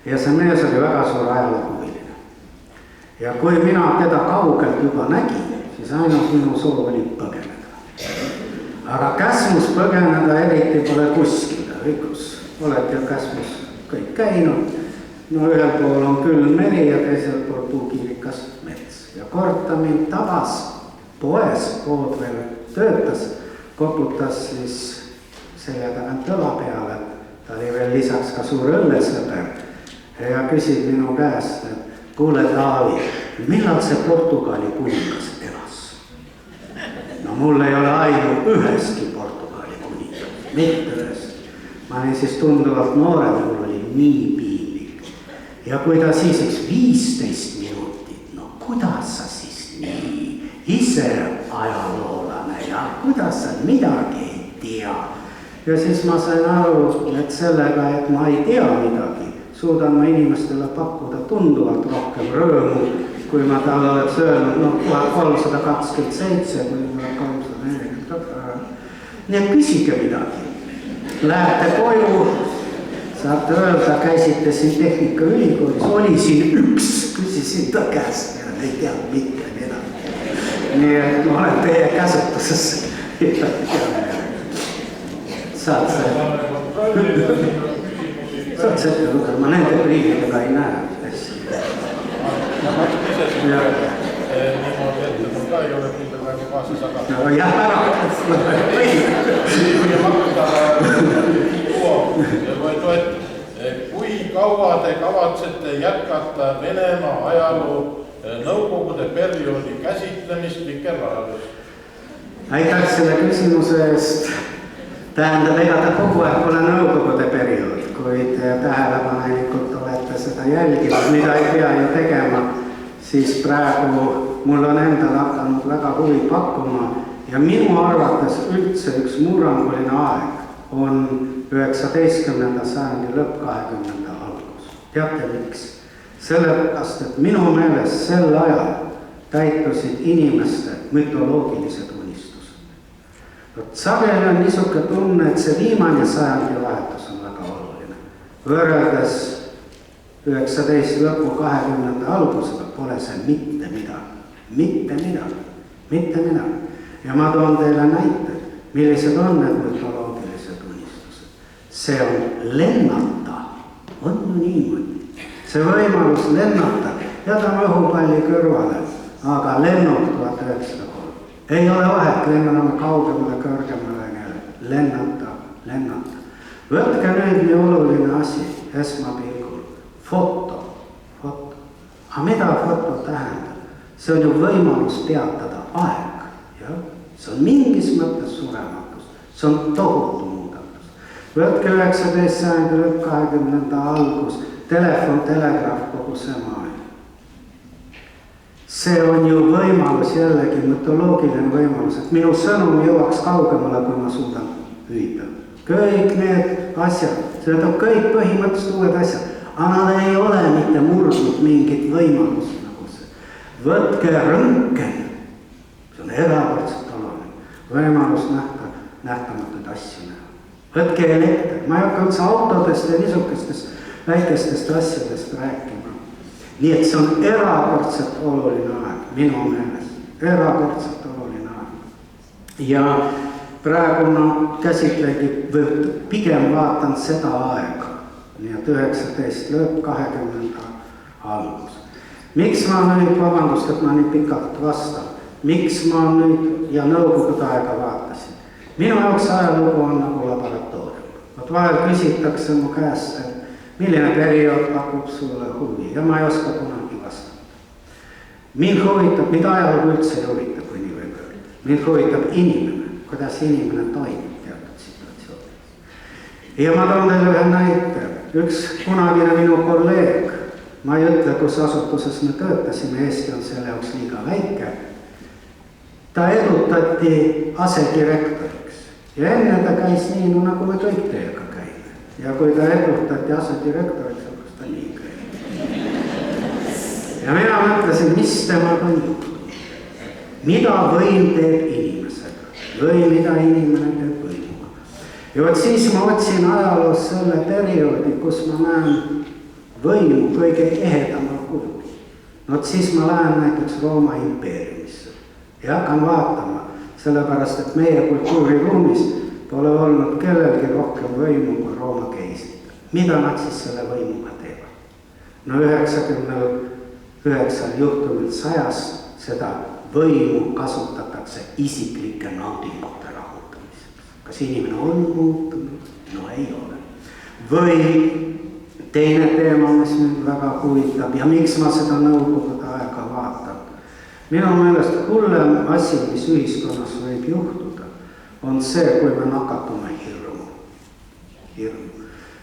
ja see mees oli väga suur ajaloohuviline. Ja kui mina teda kaugelt juba nägin, siis ainult minu soov oli põgeneda. Aga Käsmus põgeneda eriti pole kuskile, õigus. Olete ju Käsmus kõik käinud. No ühel pool on külm meri ja teisel pool puukiirikas mets. Ja kord ta mind tabas poes, pood veel töötas, koputas siis selja tagant õla peale. Ta oli veel lisaks ka suur õllesõber ja küsib minu käest, et kuule Taavi, millal see Portugali kuningas elas? No mul ei ole aimu üheski Portugali kuningas, mitte üheski. Ma olin siis tunduvalt noorem, mul oli nii piinlik. Ja kui ta siis 15 minutit, no kuidas sa siis nii ise ajaloolane ja kuidas sa midagi ei tea? Ja siis ma sain aru, et sellega, et ma ei tea midagi, suudan ma inimestele pakkuda tunduvalt rohkem rõõmu, kui ma talle oleks öelnud, no 1327, kui ma 342. Nii et küsige midagi. Lähete koju, saate öelda, käisite siin Tehnikaülikoolis, oli siin üks, küsisin ta käest ja ei tea mitte midagi. Nii et ma olen teie käsutuses. Saad see ette lugeda, ma nende priividega ei näe hästi. Niimoodi, et mul ka ei ole pilda praegu kaasas, aga... No jah, ära! Kui kaua te kavatsete jätkata Venemaa ajaloo nõukogude perioodi käsitlemist Vikerraadios? Aitäh selle küsimuse eest. Tähendab, ega ta kogu aeg pole nõukogude periood, kuid tähelepanelikult olete seda jälginud, mida ei pea ju tegema, siis praegu mul on endal hakanud väga huvi pakkuma ja minu arvates üldse üks murranguline aeg on 19. sajandi lõpp 20. algus. Teate miks? Sellepärast, et minu meelest sel ajal täitusid inimeste mütoloogilised unistused. Sageli on niisuke tunne, et see viimane sajandi vahetus on väga oluline. Võrreldes 19. lõpu 20. algusega pole see mitte midagi. Mitte midagi. Mitte midagi. Ja ma toon teile näite, millised on need mütoloogilised unistused. See on lennata. On ju niimoodi. See võimalus lennata, jätame õhupalli kõrvale, aga lennuk 1903. Ei ole vahet, lenname kaugemale, kõrgemale, lennata. Võtke nüüd nii oluline asi, esmapilgul, foto. Aga mida foto tähendab? See on ju võimalus peatada aeg. Ja? See on mingis mõttes surematus. See on tohutu muudatus. Võtke 19. sajandi lõpp 20. algus, telefon, telegraaf, kogu see maailm. See on ju võimalus, jällegi mütoloogiline võimalus, et minu sõnum jõuaks kaugemale, kui ma suudan hüüda. Kõik need asjad, need on kõik põhimõtteliselt uued asjad, aga nad ei ole mitte murdnud mingit võimalust nagu see. Võtke rõnken, see on erakordselt oluline, võimalus nähtamatuid asju näha. Võtke elekter, ma ei hakka üldse autodest ja niisugustest väikestest asjadest rääkima. Nii et see on erakordselt oluline aeg, minu meelest. Erakordselt oluline aeg. Ja praegu ma käsitlegi, pigem vaatan seda aega, nii et 19. lõpp 20. algus. Miks ma nüüd, vabandust, et ma nii pikalt vastan, miks ma nüüd ja nõukogude aega vaatasin? Minu jaoks ajalugu on nagu laboratoorium. Vot vahel küsitakse mu käest, et milline periood pakub sulle huvi ja ma ei oska kunagi vastata. Mind huvitab, mida ajalugu üldse ei huvita, kui nii võib öelda. Mind huvitab inimene, kuidas inimene toimib teatud situatsioonides. Ja ma toon teile ühe näite. Üks kunagine minu kolleeg ma ei ütle, kus asutuses me töötasime, Eesti on selle jaoks liiga väike. Ta edutati asedirektoriks ja enne ta käis nii, nagu me kõik teiega käime. Ja kui ta edutati asedirektoriks, hakkas ta nii käima. Ja mina mõtlesin, mis temaga juhtub. Mida võim teeb inimesega või mida inimene teeb võimuga. Ja võt siis ma otsin ajaloos selle perioodi, kus ma näen võimu kõige ehedamal kujul. No siis ma lähen näiteks Rooma impeeriumisse ja hakkan vaatama, sellepärast, et meie kultuuriruumis pole olnud kellelgi rohkem võimu kui Rooma keisrid. Mida nad siis selle võimuga teevad? No 99 juhtumil 100 seda võimu kasutatakse isiklike naudingute rahuldamiseks. Kas inimene on muutunud? No ei ole. Või teine teema, mis mind väga huvitab ja miks ma seda nõukogude aega vaatan. Minu meelest hullem asi, mis ühiskonnas võib juhtuda, on see, kui me nakatume hirmu.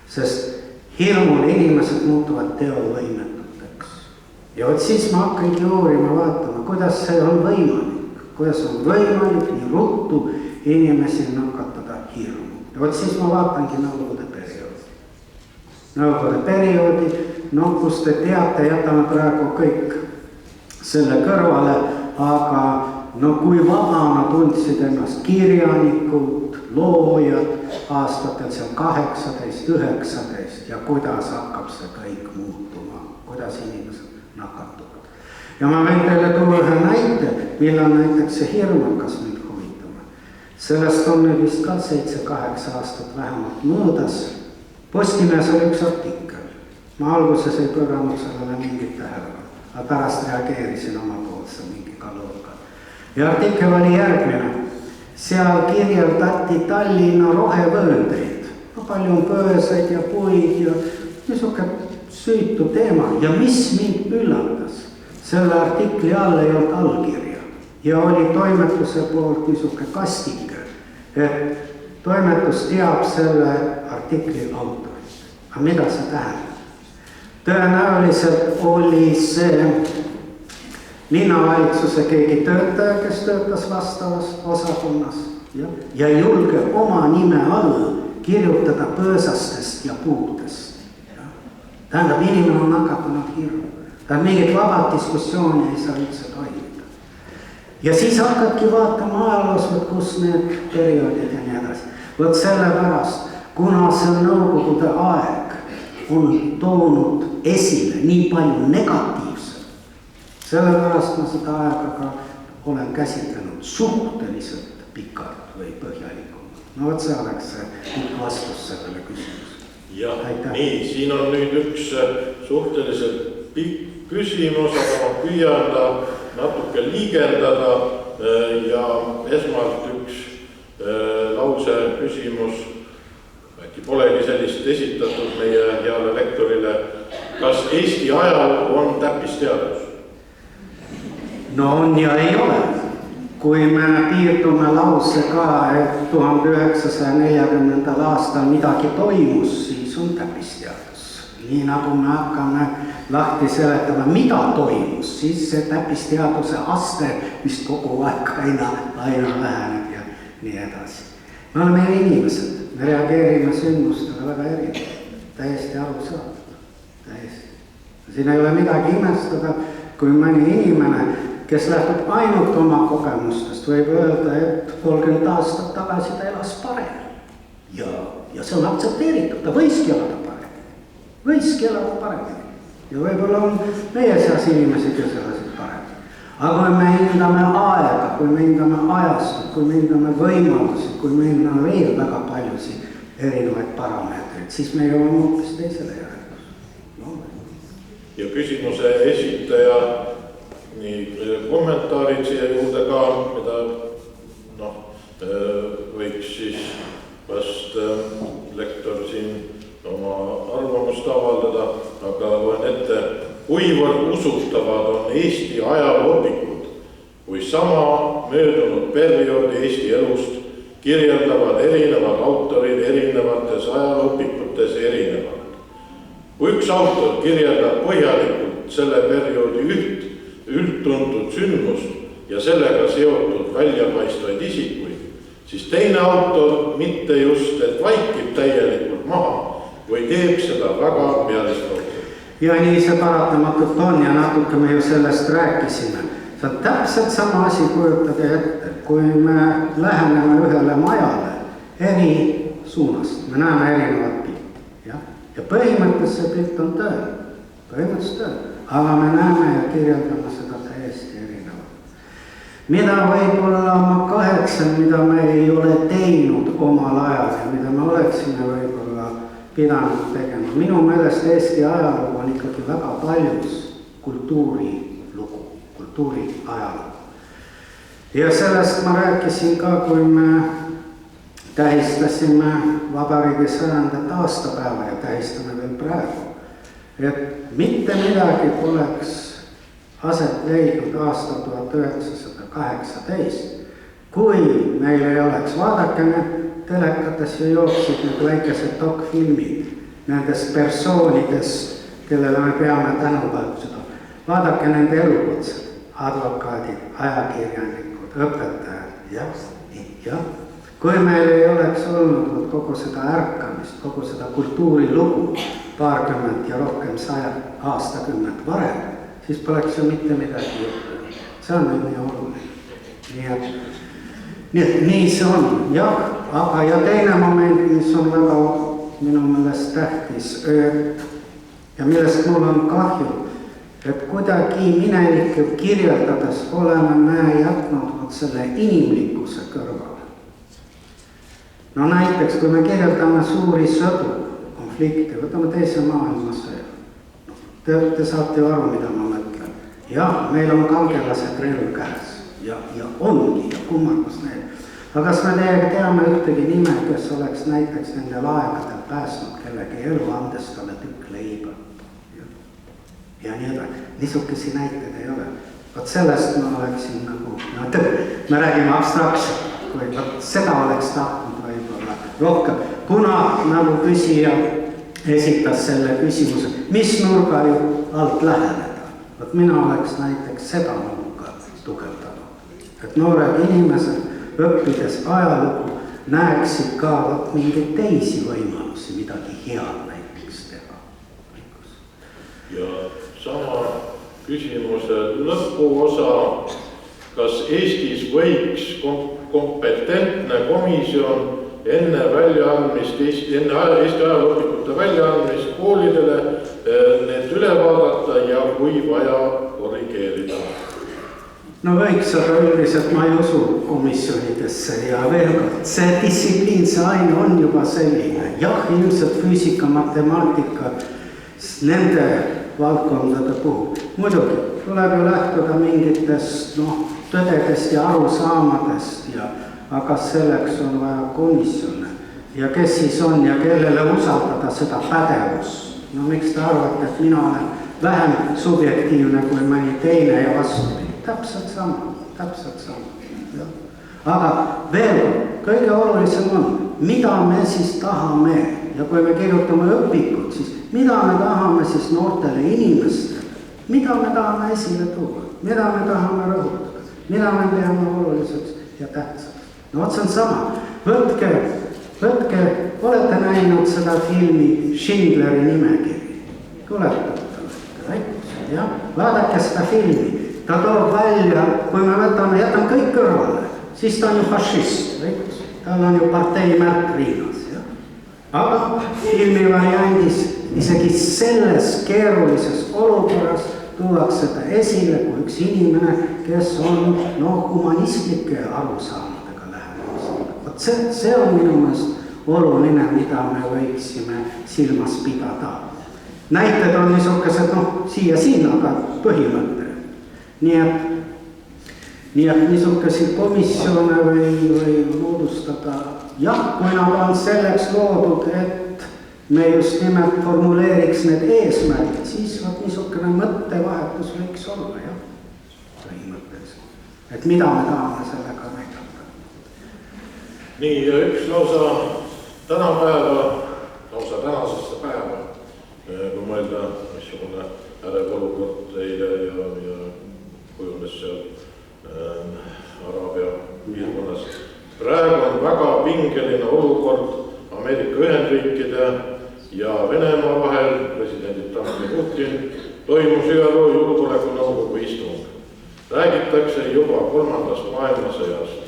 Sest hirmul inimesed muutuvad teovõimetuteks. Ja võt siis ma hakkangi uurima vaatama, kuidas see on võimalik. Kuidas on võimalik nii ruttu inimesi nakatada hirmu. Ja võt siis ma vaatangi nõukogude perioodi. Nõukogude perioodi, no kus te teate, jätame praegu kõik selle kõrvale, aga no kui vabana tundsid ennast kirjanikud, loojad aastatel seal 18, 19 ja kuidas hakkab see kõik muutuma, kuidas inimesed nakatuvad. Ja ma võin teile tuua ühe näite, millal näiteks see hirm hakkas mind huvitama. Sellest on nüüd vist ka 7-8 aastat vähemalt möödas. Postimees oli üks artikkel. Ma alguses ei pööranud sellele mingit tähelepanu. Aga pärast reageerisin oma poolse mingi kalooga. Ja artikkel oli järgmine. Seal kirjeldati Tallinna rohevööndeid. No palju on pööseid ja puid ja niisuke süütu teema. Ja mis mind üllatas? Selle artikli all ei olnud allkirja. Ja oli toimetuse poolt niisuke kastike, et toimetus teab selle artikli autorit. Aga mida see tähendab? Tõenäoliselt oli see linnavalitsuse keegi töötaja, kes töötas vastavas osakonnas ja julge oma nime all kirjutada pöösastest ja puudest. Tähendab, inimene on nakatunud hirmu. Tähendab, mingit vabad diskussiooni ei saa üldse toimida. Ja siis hakkadki vaatama ajaloos, kus need perioodid ja nii edasi. Võt sellepärast, kuna see nõukogude aeg on toonud esile nii palju negatiivset. Sellepärast ma seda aega ka olen käsitlenud suhteliselt pikalt või põhjalikult. No võt see oleks pikk vastus sellele küsimusele. Ja, nii, siin on nüüd üks suhteliselt pikk küsimus, aga ma püüan ta natuke liigendada ja esmalt üks lause küsimus. Äkki polegi sellist esitatud meie heale lektorile. Kas Eesti ajalugu on täppisteadus? No on ja ei ole. Kui me piirdume lausega, et 1940. aastal midagi toimus, siis on täppisteadus. Nii nagu me hakkame lahti seletama, mida toimus, siis see täppisteaduse aste vist kogu aeg aina väheneb ja nii edasi. Me oleme inimesed. Me reageerime sündmustele väga erinevalt, täiesti arusaadavalt, täiesti. Siin ei ole midagi imestada, kui mõni inimene, kes lähtub ainult oma kogemustest, võib öelda, et 30 aastat tagasi ta elas parem. Ja see on aktsepteeritud, ta võiski elada parem. Ja võib-olla on meie seas inimesi, kes elasid parem. Aga kui me hindame aega, kui me hindame ajastut, kui me hindame võimalusi, kui me hindame veel väga paljusid erinevaid parameetreid, siis me jõuame hoopis teisele järeldusele. Ja küsimuse esitaja nii kommentaarid siia juurde ka, mida võiks siis vast lektor siin oma arvamust avaldada, aga loen ette. Kuivõrd usutavad on Eesti ajalooõpikud, kui sama möödunud perioodi Eesti elust kirjeldavad erinevad autorid erinevates ajalooõpikutes erinevalt. Kui üks autor kirjeldab põhjalikult selle perioodi üldtuntud sündmust ja sellega seotud väljapaistvaid isikuid, siis teine autor mitte just, et vaikib täielikult maha või teeb seda väga pealiskaudselt. Ja nii see paratamatult on ja natuke me ju sellest rääkisime. See on täpselt sama asi, kujutage ette, kui me läheneme ühele majale eri suunast, me näeme erinevat pilti. Ja põhimõtteliselt see pilt on tõe, aga me näeme ja kirjeldame seda täiesti erinevalt. Mida võib-olla ma kahetsen, mida me ei ole teinud omal ajal ja mida me oleksime võib-olla pidanud tegema. Minu meelest Eesti ajalugu on ikkagi väga paljus kultuurilugu, kultuuri ajalugu. Ja sellest ma rääkisin ka, kui me tähistasime Vabariigi 100. aastapäeva ja tähistame veel praegu. Et mitte midagi poleks aset leidnud aasta 1918, kui meil ei oleks. Vaadake, need telekates ju jooksid need väikesed dokfilmid nendest persoonidest, kellele me peame tänupäevuseda. Vaadake nende elukutsed, advokaadid, ajakirjanikud, õpetajad, jah. Kui meil ei oleks olnud kogu seda ärkamist, kogu seda kultuurilugu paarkümmend ja rohkem 100 aastakümmet varem, siis poleks ju mitte midagi juhtunud. See on nii oluline. Nii see on, jah, aga ja teine moment, mis on väga minu meelest tähtis ja millest mul on kahju, et kuidagi minevikku kirjeldades oleme me jätnud selle inimlikkuse kõrvale. No näiteks, kui me kirjeldame suuri sõdu, konflikte, võtame teise maailmasõja. Te saate ju aru, mida ma mõtlen. Jah, meil on kangelased relv käes ja ongi ja kummardus need. Aga kas me teame ühtegi nime, kes oleks näiteks nendel aegadel päästnud kellegi elu andes talle tükk leiba? Ja nii edasi. Niisugesi näited ei ole. Vaat sellest ma oleksin nagu, me räägime abstraktselt, kui seda oleks tahtnud võib-olla rohkem. Kuna nagu küsija esitas selle küsimuse, mis nurga ju alt läheneda? Vaat mina oleks näiteks seda nurga tugevdanud. Et noored inimesed õppides ajalugu näeksid ka mingeid teisi võimalusi, midagi head näiteks teha. Ja sama küsimuse lõpuosa, kas Eestis võiks kompetentne komisjon enne Eesti ajalooõpikute väljaandmist koolidele need üle vaadata ja kui vaja korrigeerida? No võiks, aga üldiselt ma ei usu komisjonidesse ja veel kord, see distsipliin, see aine on juba selline. Jah, ilmselt füüsika, matemaatika, nende valdkondade puhul. Muidugi, tuleb ju lähtuda mingitest tõdedest ja arusaamadest, aga selleks on vaja komisjone. Ja kes siis on ja kellele usaldada seda pädevust? No miks te arvate, et mina olen vähem subjektiivne kui mõni teine ja vastu? Täpselt sama. Aga veel, kõige olulisem on, mida me siis tahame ja kui me kirjutame õpikud, siis mida me tahame siis noortele inimestele, mida me tahame esile tuua, mida me tahame rõhutada, mida me peame oluliseks ja tähtsaks. No see on sama, võtke, olete näinud seda filmi Schindleri nimekiri, vaadake seda filmi. Ta toob välja, kui me jätame kõik kõrvale, siis ta on ju fašist, tal on ju partei märk riinas. Aga filmi variandis isegi selles keerulises olukorras tuuakse ta esile kui üks inimene, kes on humanistlike arusaamadega lähenemisega. See on minu meelest oluline, mida me võiksime silmas pidada. Näited on niisugused, siia, aga põhimõte. Nii et niisuguse komisjone või moodustada, jah, kui nad on selleks loodud, et me just nimelt formuleeriks need eesmärgid, siis niisugune mõttevahetus võiks olla, jah, põhimõtteliselt. Et mida me tahame sellega näidata. Nii, ja üks lausa tänasesse päeva kui mõelda, missugune ärev olukord eile ja kujunes seal Araabia piirkonnas. Praegu on väga pingeline olukord Ameerika Ühendriikide ja Venemaa vahel, presidendid Trump ja Putin, toimus ÜRO Julgeolekunõukogu istung. Räägitakse juba 3. maailmasõjast.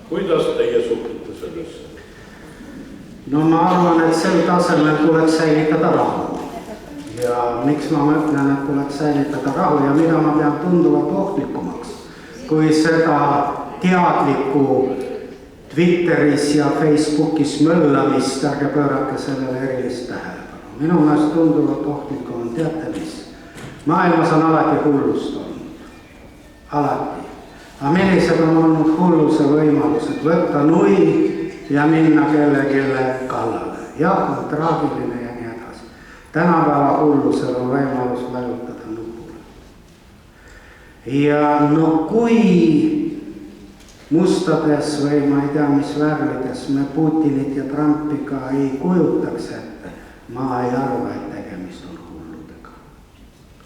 Kuidas teie suhtute sellesse? No ma arvan, et sel tasemel tuleks säilitada rahu. Ja miks ma mõtlen, et tuleks säilitada rahu ja mida ma pean tunduvalt ohtlikumaks, kui seda teadlikku Twitteris ja Facebookis möllamist, ärge pöörake sellele erilist tähelepanu. Minu meelest tunduvalt ohtlikum on, teate mis? Maailmas on alati hullust olnud. Alati. Aga millised on olnud hulluse võimalused? Võtta nui ja minna kellelegi kallale. Jah, on traagiline ja nii edasi. Tänapäeva hullusel on võimalus vajutada nupule. Ja no kui mustades või ma ei tea mis värvides me Putinit ja Trumpiga ei kujutaks ette, ma ei arva, et tegemist on hulludega.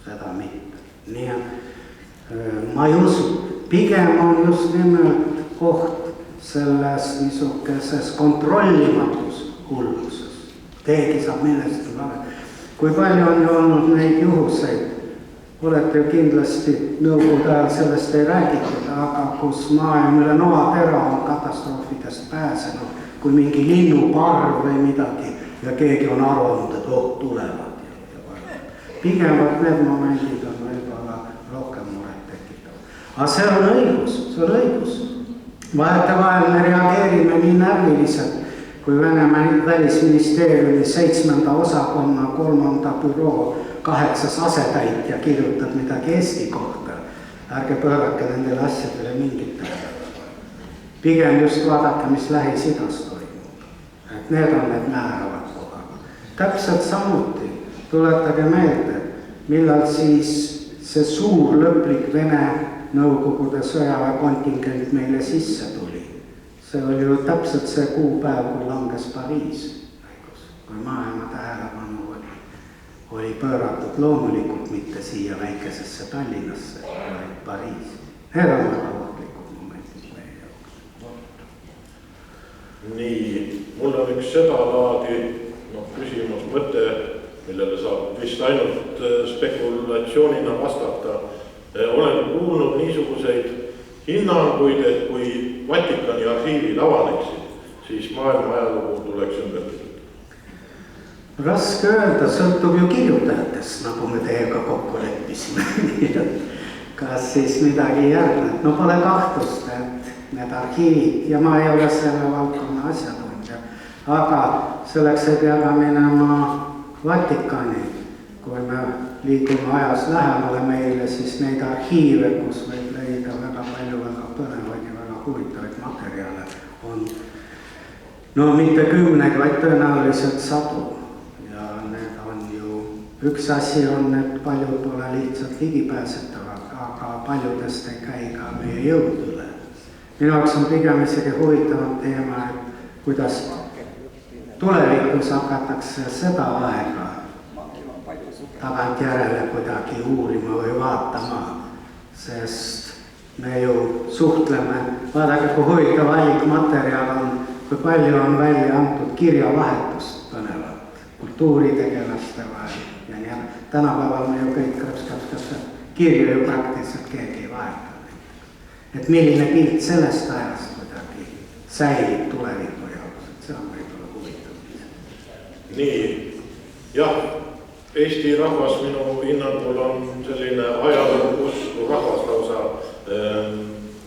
Seda mitte. Nii et ma ei usu. Pigem on just nimelt koht selles niisukeses kontrollimatus hulluses. Keegi saab millestki vale. Kui palju on ju olnud neid juhuseid, olete ju kindlasti nõukogude ajal sellest ei räägitud, aga kus maailm üle noatera on katastroofidest pääsenud, kui mingi linnuparv või midagi ja keegi on arvanud, et tulevad. Pigem need momendid on võib-olla rohkem muret tekitav. Aga see on õigus. Vahetevahel me reageerime nii närviliselt, kui Venemaa välisministeeriumi 7. osakonna 3. büroo 8. asetäitja kirjutab midagi Eesti kohta. Ärge pöörake nendele asjadele mingit tähelepanu. Pigem just vaadake, mis Lähis-Idas toimub. Et need on need määravad kohad. Täpselt samuti tuletage meelde, millal siis see suur lõplik Vene Nõukogude sõjaväekontingent meile sisse tuli. See oli ju täpselt see kuupäev, kui langes Pariis, kui maailma tähelepanu oli pööratud loomulikult mitte siia väikesesse Tallinnasse, vaid Pariisi. Need on väga ohtlikud momendid meie jaoks. Nii, mul on üks seda laadi küsimus, mõte, millele saab vist ainult spekulatsioonina vastata. Olen kuulnud niisuguseid hinnanguid, et kui Vatikani arhiivid avaneksid, siis maailma ajalugu tuleks ümber. Raske öelda, sõltub ju kirjutajatest, nagu me teiega kokku leppisime. Kas siis midagi järgneb? No pole kahtlust, et need arhiivid, ja ma ei ole selle valdkonna asjatundja, aga selleks ei pea minema Vatikani. Kui me liigume ajas lähemale meile, siis neid arhiive, kus võib leida väga palju väga põnevaid ja väga huvitavaid materjale on no mitte kümneid, vaid tõenäoliselt sadu. Ja need on ju, üks asi on, et paljud pole lihtsalt ligipääsetavad, aga paljudest ei käi ka meie jõud üle. Minu jaoks on pigem isegi huvitavam teema, et kuidas tulevikus hakatakse seda aega tagantjärele kuidagi uurima või vaatama, sest me ju suhtleme, vaadake, kui huvitav allikmaterjal on, kui palju on välja antud kirjavahetust põnevat kultuuritegelaste vahel ja nii. Tänapäeval me ju kõik krõps, kirju ju praktiliselt keegi ei vahetanud. Et milline pilt sellest ajast kuidagi säilib tuleviku jaoks, et see on võib-olla huvitav. Nii, jah. Eesti rahvas minu hinnangul on selline ajaloousku rahvas lausa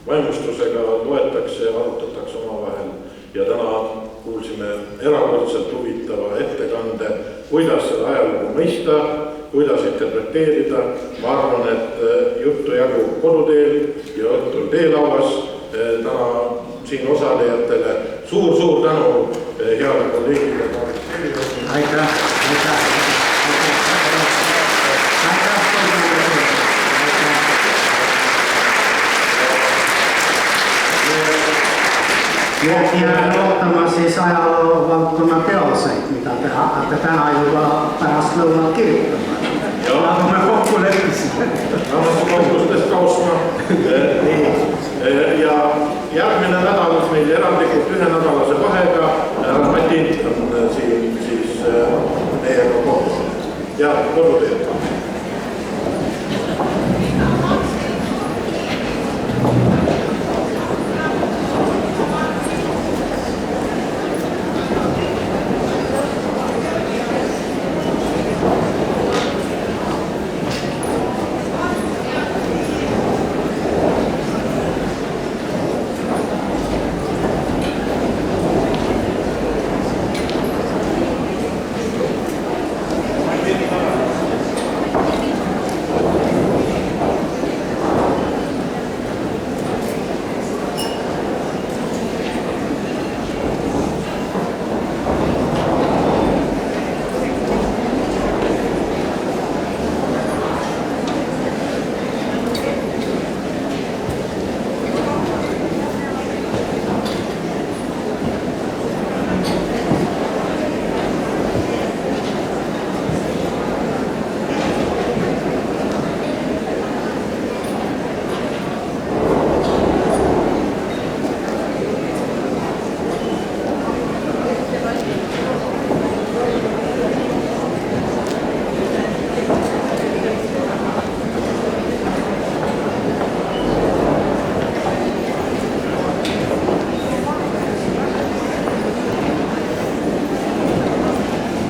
vaimustusega loetakse ja arutatakse omavahel. Ja täna kuulsime erakordselt huvitava ettekande, kuidas seda ajalugu mõista, kuidas interpreteerida. Ma arvan, et juttu jagub koduteel ja õhtul teelauas. Täna siin osalejatele suur tänu heale kolleegile. Aitäh. Jään ootama siis ajaloo valdkonna teoseid, mida te hakkate täna juba pärast lõunat kirjutama. Nagu me kokku leppisime. Ametikohtustest kausma. Ja järgmine nädal meil erandlikult ühenädalase vahega Matin on siin siis meiega kohtunud. Ja koduteed.